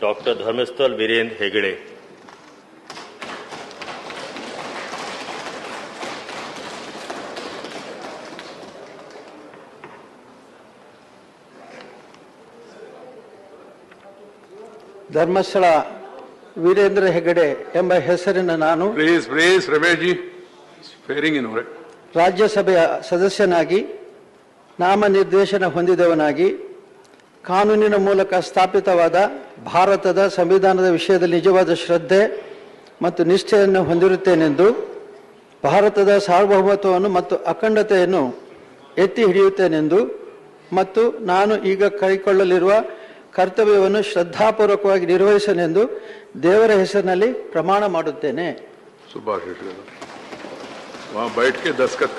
Doctor धर्मस्थल वीरेंद्र हेगड़े। ಧರ್ಮಸ್ಥಳ ವೀರೇಂದ್ರ ಹೆಗಡೆ ಎಂಬ ಹೆಸರಿನ ನಾನು ಪ್ಲೀಸ್ ರಮೇಶ್ ಜಿ ಫೇರಿಂಗ್ ಇನ್ ರಾಜ್ಯಸಭೆಯ ಸದಸ್ಯನಾಗಿ ನಾಮನಿರ್ದೇಶನ ಹೊಂದಿದವನಾಗಿ ಕಾನೂನಿನ ಮೂಲಕ ಸ್ಥಾಪಿತವಾದ ಭಾರತದ ಸಂವಿಧಾನದ ವಿಷಯದಲ್ಲಿ ನಿಜವಾದ ಶ್ರದ್ಧೆ ಮತ್ತು ನಿಷ್ಠೆಯನ್ನು ಹೊಂದಿರುತ್ತೇನೆಂದು ಭಾರತದ ಸಾರ್ವಭೌಮತ್ವವನ್ನು ಮತ್ತು ಅಖಂಡತೆಯನ್ನು ಎತ್ತಿ ಹಿಡಿಯುತ್ತೇನೆಂದು ಮತ್ತು ನಾನು ಈಗ ಕೈಗೊಳ್ಳಲಿರುವ ಕರ್ತವ್ಯವನ್ನು ಶ್ರದ್ಧಾಪೂರ್ವಕವಾಗಿ ನಿರ್ವಹಿಸನೆಂದು ದೇವರ ಹೆಸರಿನಲ್ಲಿ ಪ್ರಮಾಣ ಮಾಡುತ್ತೇನೆ। सुभाष वहाँ बैठ के दस्तखत